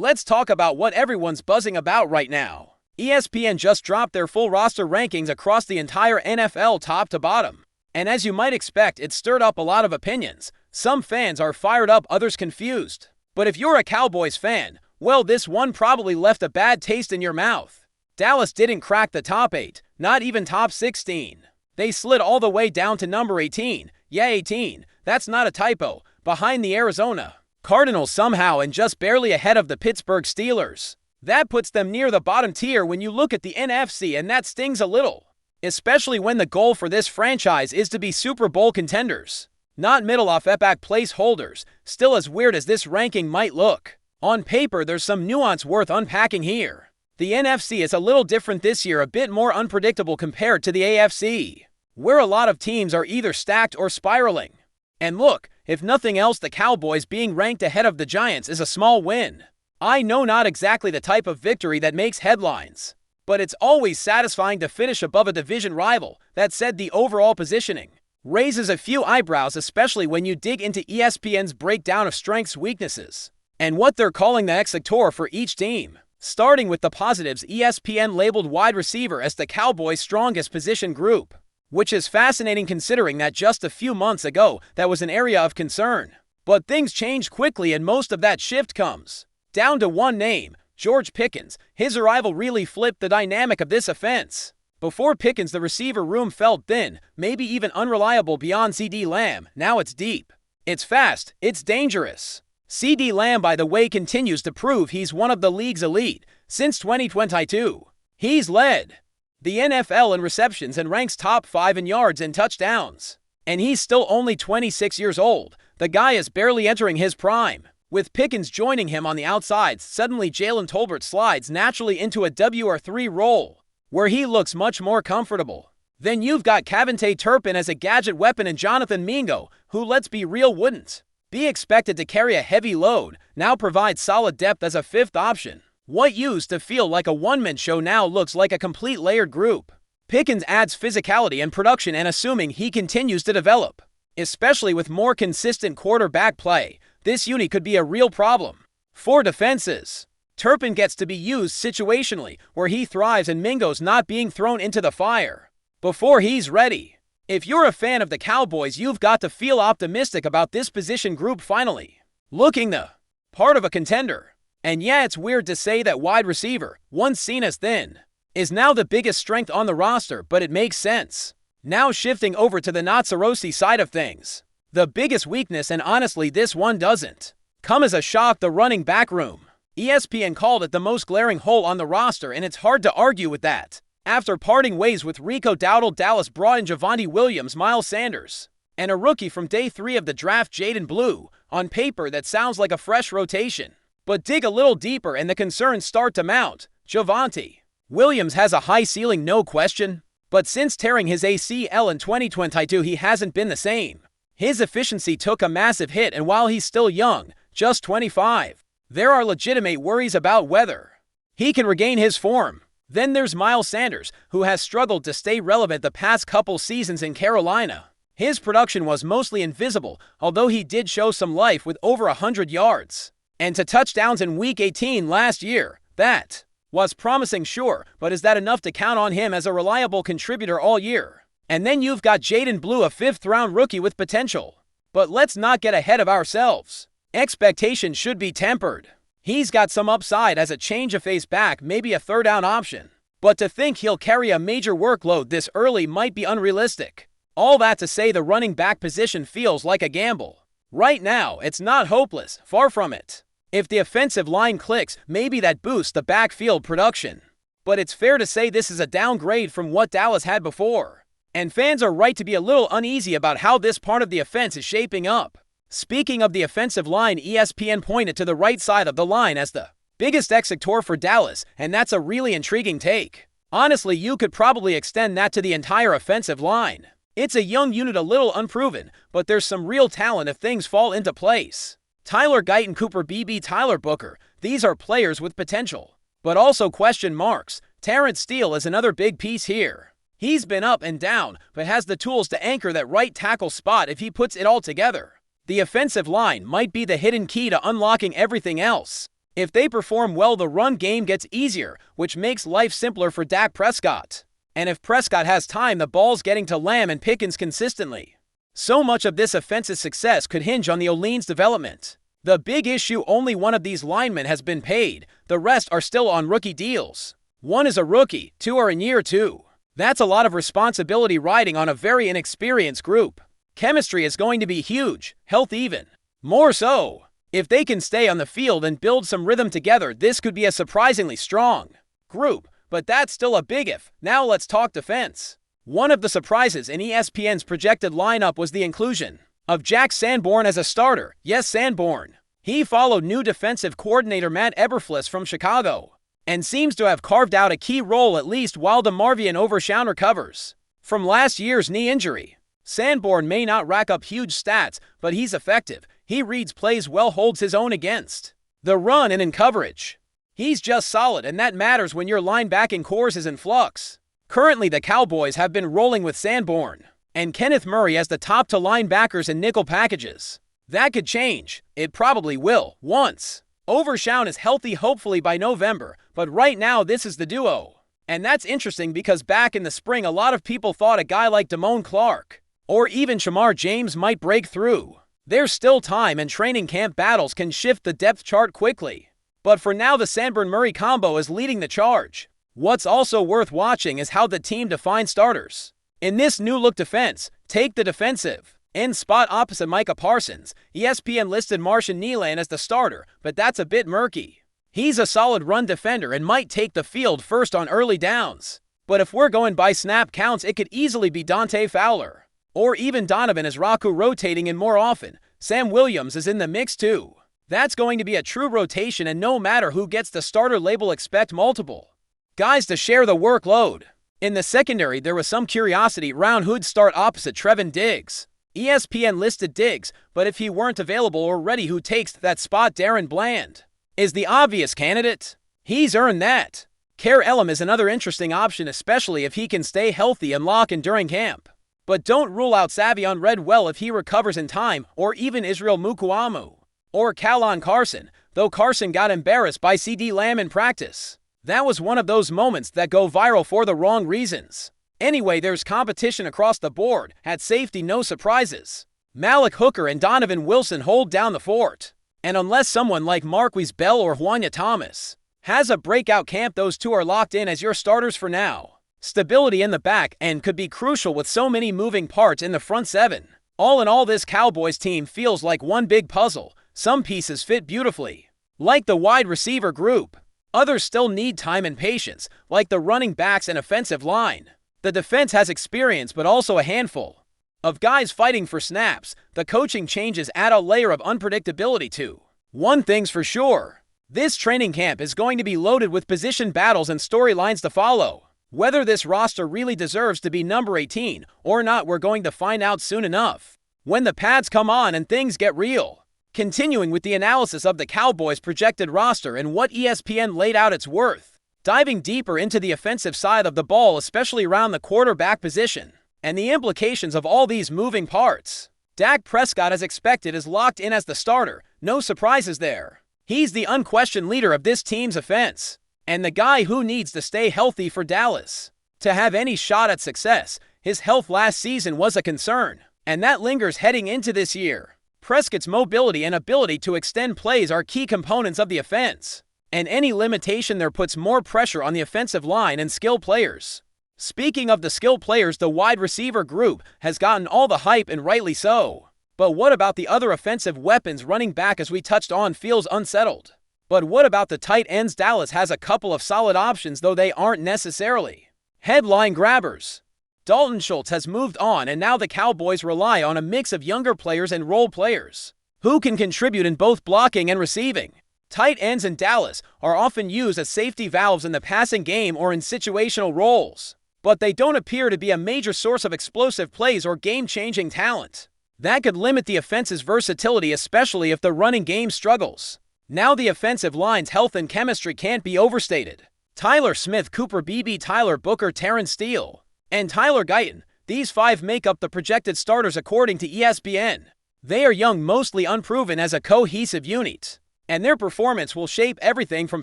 Let's talk about what everyone's buzzing about right now. ESPN just dropped their full roster rankings across the entire NFL top to bottom. And as you might expect, it stirred up a lot of opinions. Some fans are fired up, others confused. But if you're a Cowboys fan, well, this one probably left a bad taste in your mouth. Dallas didn't crack the top 8, not even top 16. They slid all the way down to number 18. Yeah, 18. That's not a typo. Behind the Arizona Cardinals somehow, and just barely ahead of the Pittsburgh Steelers. That puts them near the bottom tier when you look at the NFC, and that stings a little. Especially when the goal for this franchise is to be Super Bowl contenders, not middle-off epic placeholders. Still, as weird as this ranking might look, on paper there's some nuance worth unpacking here. The NFC is a little different this year, a bit more unpredictable compared to the AFC, where a lot of teams are either stacked or spiraling. And look, if nothing else, the Cowboys being ranked ahead of the Giants is a small win. I know, not exactly the type of victory that makes headlines, but it's always satisfying to finish above a division rival. That said, the overall positioning raises a few eyebrows, especially when you dig into ESPN's breakdown of strengths, weaknesses, and what they're calling the X factor for each team. Starting with the positives, ESPN labeled wide receiver as the Cowboys' strongest position group, which is fascinating considering that just a few months ago that was an area of concern. But things change quickly, and most of that shift comes down to one name, George Pickens. His arrival really flipped the dynamic of this offense. Before Pickens, the receiver room felt thin, maybe even unreliable beyond CeeDee Lamb. Now it's deep, it's fast, it's dangerous. CeeDee Lamb, by the way, continues to prove he's one of the league's elite. Since 2022, he's led the NFL in receptions and ranks top 5 in yards and touchdowns. And he's still only 26 years old. The guy is barely entering his prime. With Pickens joining him on the outsides, suddenly Jalen Tolbert slides naturally into a WR3 role, where he looks much more comfortable. Then you've got Cavonte Turpin as a gadget weapon, and Jonathan Mingo, who, let's be real, wouldn't be expected to carry a heavy load, now provides solid depth as a fifth option. What used to feel like a one-man show now looks like a complete layered group. Pickens adds physicality and production, and assuming he continues to develop, especially with more consistent quarterback play, this unit could be a real problem for defenses. Turpin gets to be used situationally, where he thrives, and Mingo's not being thrown into the fire before he's ready. If you're a fan of the Cowboys, you've got to feel optimistic about this position group finally looking the part of a contender. And yeah, it's weird to say that wide receiver, once seen as thin, is now the biggest strength on the roster, but it makes sense. Now shifting over to the not-so-rosy side of things, the biggest weakness, and honestly this one doesn't come as a shock, the running back room. ESPN called it the most glaring hole on the roster, and it's hard to argue with that. After parting ways with Rico Dowdle, Dallas brought in Javonte Williams, Miles Sanders, and a rookie from day 3 of the draft, Jaden Blue. On paper, that sounds like a fresh rotation. But dig a little deeper and the concerns start to mount. Javonte Williams has a high ceiling, no question, but since tearing his ACL in 2022, he hasn't been the same. His efficiency took a massive hit, and while he's still young, just 25, there are legitimate worries about whether he can regain his form. Then there's Miles Sanders, who has struggled to stay relevant the past couple seasons in Carolina. His production was mostly invisible, although he did show some life with over 100 yards and 2 touchdowns in Week 18 last year. That was promising, sure, but is that enough to count on him as a reliable contributor all year? And then you've got Jaden Blue, a 5th-round rookie with potential. But let's not get ahead of ourselves. Expectations should be tempered. He's got some upside as a change-of-pace back, maybe a third-down option. But to think he'll carry a major workload this early might be unrealistic. All that to say, the running back position feels like a gamble. Right now, it's not hopeless, far from it. If the offensive line clicks, maybe that boosts the backfield production. But it's fair to say this is a downgrade from what Dallas had before. And fans are right to be a little uneasy about how this part of the offense is shaping up. Speaking of the offensive line, ESPN pointed to the right side of the line as the biggest X factor for Dallas, and that's a really intriguing take. Honestly, you could probably extend that to the entire offensive line. It's a young unit, a little unproven, but there's some real talent if things fall into place. Tyler Guyton, Cooper Beebe, Tyler Booker, these are players with potential, but also question marks. Terrence Steele is another big piece here. He's been up and down, but has the tools to anchor that right tackle spot if he puts it all together. The offensive line might be the hidden key to unlocking everything else. If they perform well, the run game gets easier, which makes life simpler for Dak Prescott. And if Prescott has time, the ball's getting to Lamb and Pickens consistently. So much of this offensive success could hinge on the O-line's development. The big issue: only one of these linemen has been paid. The rest are still on rookie deals. One is a rookie, 2 are in year 2. That's a lot of responsibility riding on a very inexperienced group. Chemistry is going to be huge, health even. More so. If they can stay on the field and build some rhythm together, this could be a surprisingly strong group. But that's still a big if. Now let's talk defense. One of the surprises in ESPN's projected lineup was the inclusion of Jack Sanborn as a starter. Yes, Sanborn. He followed new defensive coordinator Matt Eberflus from Chicago and seems to have carved out a key role, at least while DeMarvion Overshown recovers from last year's knee injury. Sanborn may not rack up huge stats, but he's effective. He reads plays well, holds his own against the run and in coverage. He's just solid, and that matters when your linebacking core is in flux. Currently, the Cowboys have been rolling with Sanborn and Kenneth Murray as the top 2 linebackers in nickel packages. That could change. It probably will, once Overshown is healthy, hopefully by November, but right now this is the duo. And that's interesting because back in the spring, a lot of people thought a guy like Damone Clark or even Shamar James might break through. There's still time, and training camp battles can shift the depth chart quickly. But for now, the Sanborn-Murray combo is leading the charge. What's also worth watching is how the team defines starters. In this new-look defense, take the defensive end spot opposite Micah Parsons. ESPN listed Martian Nealand as the starter, but that's a bit murky. He's a solid run defender and might take the field first on early downs. But if we're going by snap counts, it could easily be Dante Fowler or even Donovan, as Raku rotating in more often. Sam Williams is in the mix too. That's going to be a true rotation, and no matter who gets the starter label, expect multiple guys to share the workload. In the secondary, there was some curiosity around who'd start opposite Trevon Diggs. ESPN listed Diggs, but if he weren't available or ready, who takes that spot? Darren Bland is the obvious candidate. He's earned that. Care Elam is another interesting option, especially if he can stay healthy and lock in during camp. But don't rule out Savion Redwell if he recovers in time, or even Israel Mukuamu or Kallon Carson, though Carson got embarrassed by CD Lamb in practice. That was one of those moments that go viral for the wrong reasons. Anyway, there's competition across the board. At safety, no surprises. Malik Hooker and Donovan Wilson hold down the fort. And unless someone like Marquise Bell or Juanya Thomas has a breakout camp, those two are locked in as your starters for now. Stability in the back end could be crucial with so many moving parts in the front seven. All in all, this Cowboys team feels like one big puzzle. Some pieces fit beautifully, like the wide receiver group. Others still need time and patience, like the running backs and offensive line. The defense has experience, but also a handful of guys fighting for snaps. The coaching changes add a layer of unpredictability too. One thing's for sure: this training camp is going to be loaded with position battles and storylines to follow. Whether this roster really deserves to be number 18 or not, we're going to find out soon enough, when the pads come on and things get real. Continuing with the analysis of the Cowboys' projected roster and what ESPN laid out it's worth, diving deeper into the offensive side of the ball, especially around the quarterback position, and the implications of all these moving parts. Dak Prescott, as expected, is locked in as the starter. No surprises there. He's the unquestioned leader of this team's offense, and the guy who needs to stay healthy for Dallas to have any shot at success. His health last season was a concern, and that lingers heading into this year. Prescott's mobility and ability to extend plays are key components of the offense, and any limitation there puts more pressure on the offensive line and skill players. Speaking of the skill players, the wide receiver group has gotten all the hype, and rightly so. But what about the other offensive weapons? Running back, as we touched on, feels unsettled. But what about the tight ends? Dallas has a couple of solid options, though they aren't necessarily headline grabbers. Dalton Schultz has moved on, and now the Cowboys rely on a mix of younger players and role players who can contribute in both blocking and receiving. Tight ends in Dallas are often used as safety valves in the passing game or in situational roles, but they don't appear to be a major source of explosive plays or game-changing talent. That could limit the offense's versatility, especially if the running game struggles. Now the offensive line's health and chemistry can't be overstated. Tyler Smith, Cooper Beebe, Tyler Booker, Terrence Steele, and Tyler Guyton, these five make up the projected starters according to ESPN. They are young, mostly unproven as a cohesive unit. and their performance will shape everything from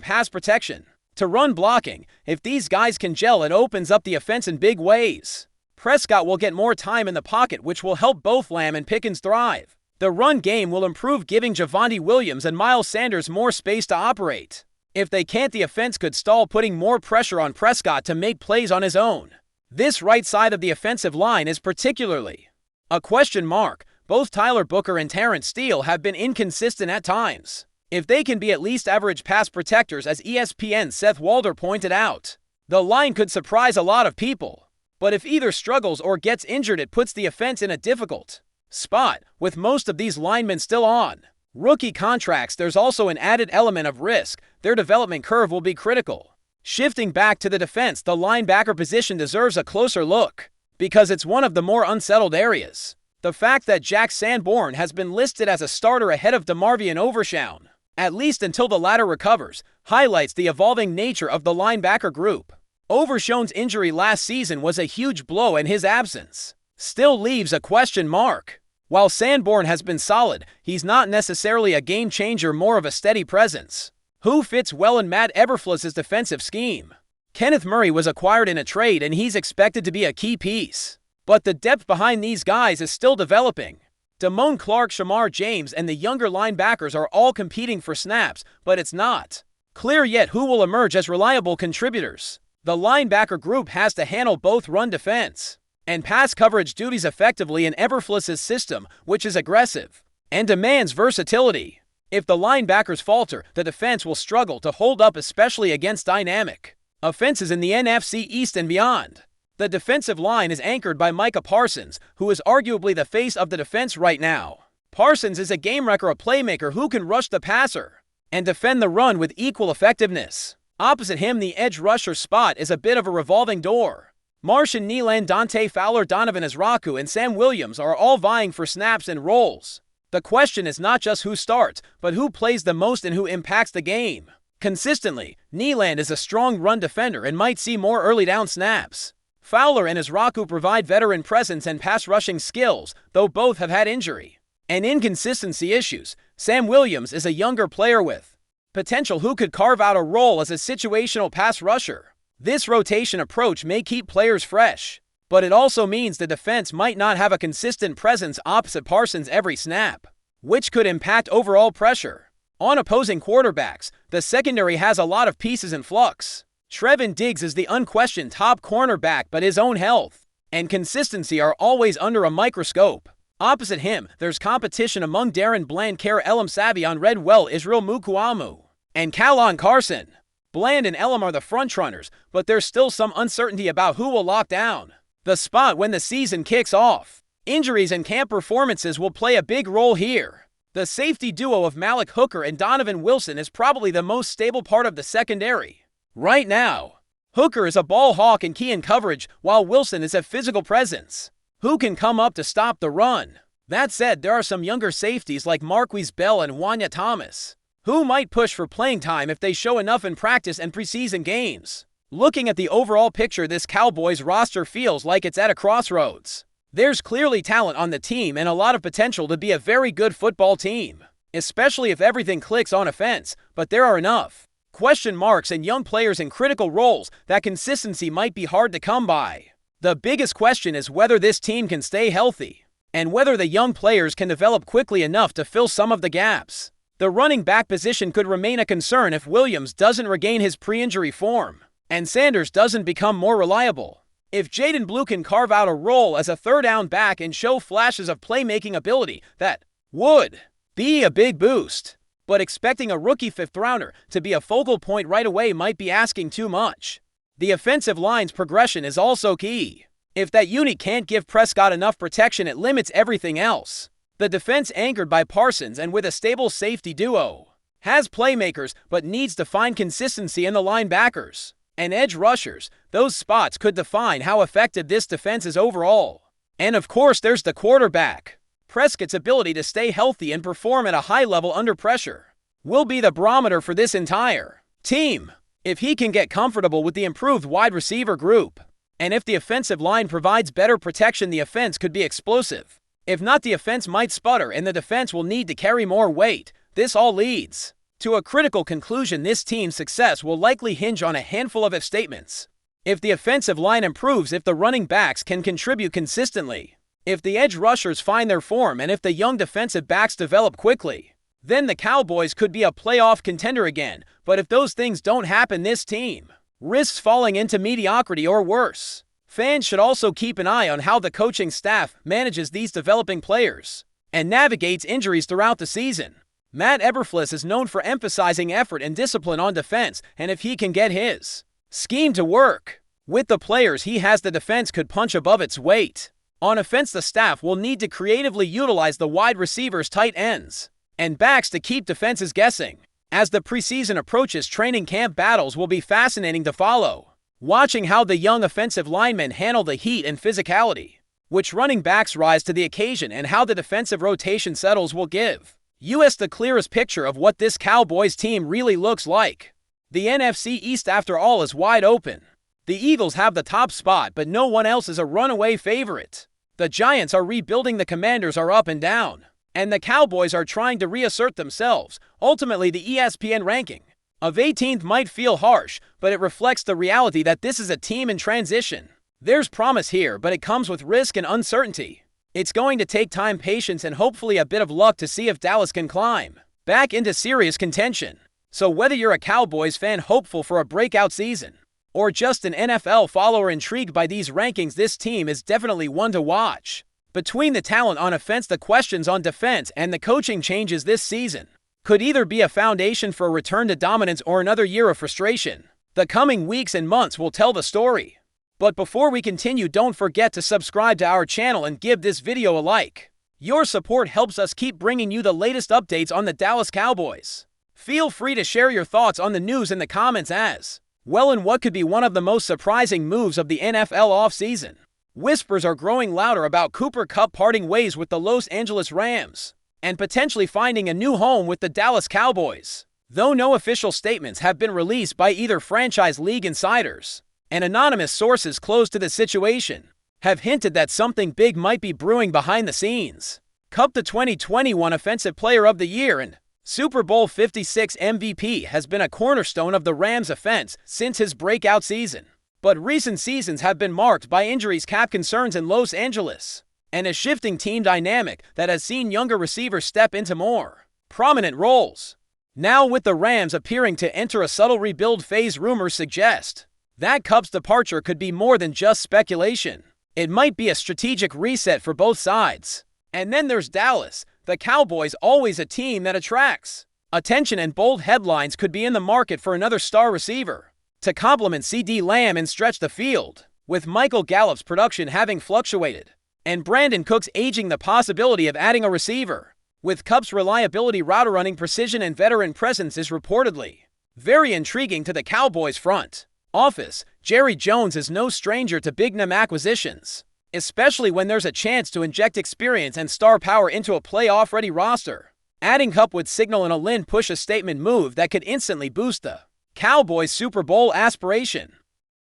pass protection to run blocking. If these guys can gel, it opens up the offense in big ways. Prescott will get more time in the pocket, which will help both Lamb and Pickens thrive. The run game will improve, giving Javonte Williams and Miles Sanders more space to operate. If they can't, the offense could stall, putting more pressure on Prescott to make plays on his own. This right side of the offensive line is particularly a question mark. Both Tyler Booker and Terrence Steele have been inconsistent at times. If they can be at least average pass protectors, as ESPN's Seth Walder pointed out, the line could surprise a lot of people. But if either struggles or gets injured, it puts the offense in a difficult spot. With most of these linemen still on rookie contracts, there's also an added element of risk. Their development curve will be critical. Shifting back to the defense, the linebacker position deserves a closer look because it's one of the more unsettled areas. The fact that Jack Sanborn has been listed as a starter ahead of DeMarvion Overshown, at least until the latter recovers, highlights the evolving nature of the linebacker group. Overshown's injury last season was a huge blow, and his absence still leaves a question mark. While Sanborn has been solid, he's not necessarily a game changer, more of a steady presence who fits well in Matt Eberflus's defensive scheme. Kenneth Murray was acquired in a trade, and he's expected to be a key piece. But the depth behind these guys is still developing. Damone Clark, Shamar James, and the younger linebackers are all competing for snaps, but it's not clear yet who will emerge as reliable contributors. The linebacker group has to handle both run defense and pass coverage duties effectively in Eberflus's system, which is aggressive and demands versatility. If the linebackers falter, the defense will struggle to hold up, especially against dynamic offenses in the NFC East and beyond. The defensive line is anchored by Micah Parsons, who is arguably the face of the defense right now. Parsons is a game wrecker, a playmaker who can rush the passer and defend the run with equal effectiveness. Opposite him, the edge rusher spot is a bit of a revolving door. Marshawn Nyland, Dante Fowler, Donovan Ezraku, and Sam Williams are all vying for snaps and roles. The question is not just who starts, but who plays the most and who impacts the game consistently. Nyland is a strong run defender and might see more early down snaps. Fowler and Ezraku provide veteran presence and pass rushing skills, though both have had injury and inconsistency issues. Sam Williams is a younger player with potential who could carve out a role as a situational pass rusher. This rotation approach may keep players fresh, but it also means the defense might not have a consistent presence opposite Parsons every snap, which could impact overall pressure on opposing quarterbacks. The secondary has a lot of pieces in flux. Trevin Diggs is the unquestioned top cornerback, but his own health and consistency are always under a microscope. Opposite him, there's competition among Darren Bland, Kare Elam Savion, Redwell, Israel Mukuamu, and Kallon Carson. Bland and Elam are the frontrunners, but there's still some uncertainty about who will lock down the spot when the season kicks off. Injuries and camp performances will play a big role here. The safety duo of Malik Hooker and Donovan Wilson is probably the most stable part of the secondary right now. Hooker is a ball hawk and key in coverage, while Wilson is a physical presence who can come up to stop the run. That said, there are some younger safeties like Marquise Bell and Wanya Thomas who might push for playing time if they show enough in practice and preseason games. Looking at the overall picture, this Cowboys roster feels like it's at a crossroads. There's clearly talent on the team and a lot of potential to be a very good football team, especially if everything clicks on offense, but there are enough question marks and young players in critical roles that consistency might be hard to come by. The biggest question is whether this team can stay healthy and whether the young players can develop quickly enough to fill some of the gaps. The running back position could remain a concern if Williams doesn't regain his pre-injury form and Sanders doesn't become more reliable. If Jaden Blue can carve out a role as a third down back and show flashes of playmaking ability, that would be a big boost. But expecting a rookie fifth-rounder to be a focal point right away might be asking too much. The offensive line's progression is also key. If that unit can't give Prescott enough protection, it limits everything else. The defense, anchored by Parsons and with a stable safety duo, has playmakers but needs to find consistency in the linebackers and edge rushers. Those spots could define how effective this defense is overall. And of course, there's the quarterback. Prescott's ability to stay healthy and perform at a high level under pressure will be the barometer for this entire team. If he can get comfortable with the improved wide receiver group, and if the offensive line provides better protection, the offense could be explosive. If not, the offense might sputter and the defense will need to carry more weight. This all leads To a critical conclusion, this team's success will likely hinge on a handful of if statements. If the offensive line improves, if the running backs can contribute consistently, if the edge rushers find their form, and if the young defensive backs develop quickly, then the Cowboys could be a playoff contender again. But if those things don't happen, this team risks falling into mediocrity or worse. Fans should also keep an eye on how the coaching staff manages these developing players and navigates injuries throughout the season. Matt Eberflus is known for emphasizing effort and discipline on defense, and if he can get his scheme to work with the players he has, the defense could punch above its weight. On offense, the staff will need to creatively utilize the wide receivers, tight ends, and backs to keep defenses guessing. As the preseason approaches, training camp battles will be fascinating to follow, watching how the young offensive linemen handle the heat and physicality, which running backs rise to the occasion, and how the defensive rotation settles will give us the clearest picture of what this Cowboys team really looks like. The NFC East, after all, is wide open. The Eagles have the top spot, but no one else is a runaway favorite. The Giants are rebuilding, the Commanders are up and down, and the Cowboys are trying to reassert themselves. Ultimately, the ESPN ranking of 18th might feel harsh, but it reflects the reality that this is a team in transition. There's promise here, but it comes with risk and uncertainty. It's going to take time, patience, and hopefully a bit of luck to see if Dallas can climb back into serious contention. So whether you're a Cowboys fan hopeful for a breakout season, or just an NFL follower intrigued by these rankings, this team is definitely one to watch. Between the talent on offense, the questions on defense, and the coaching changes this season could either be a foundation for a return to dominance or another year of frustration. The coming weeks and months will tell the story. But before we continue, don't forget to subscribe to our channel and give this video a like. Your support helps us keep bringing you the latest updates on the Dallas Cowboys. Feel free to share your thoughts on the news in the comments as well, and what could be one of the most surprising moves of the NFL offseason. Whispers are growing louder about Cooper Kupp parting ways with the Los Angeles Rams and potentially finding a new home with the Dallas Cowboys. Though no official statements have been released by either franchise, league insiders and anonymous sources close to the situation have hinted that something big might be brewing behind the scenes. Kupp, the 2021 Offensive Player of the Year and Super Bowl 56 MVP, has been a cornerstone of the Rams' offense since his breakout season. But recent seasons have been marked by injuries, cap concerns in Los Angeles, and a shifting team dynamic that has seen younger receivers step into more prominent roles. Now, with the Rams appearing to enter a subtle rebuild phase, rumors suggest that Kupp's departure could be more than just speculation. It might be a strategic reset for both sides. And then there's Dallas. The Cowboys, always a team that attracts attention, and bold headlines could be in the market for another star receiver to complement CeeDee Lamb and stretch the field. With Michael Gallup's production having fluctuated and Brandon Cooks aging, the possibility of adding a receiver with Kupp's reliability, route running precision, and veteran presence is reportedly very intriguing to the Cowboys front office. Jerry Jones is no stranger to big-name acquisitions, especially when there's a chance to inject experience and star power into a playoff-ready roster. Adding Kupp would signal an all-in push, a statement move that could instantly boost the Cowboys' Super Bowl aspiration.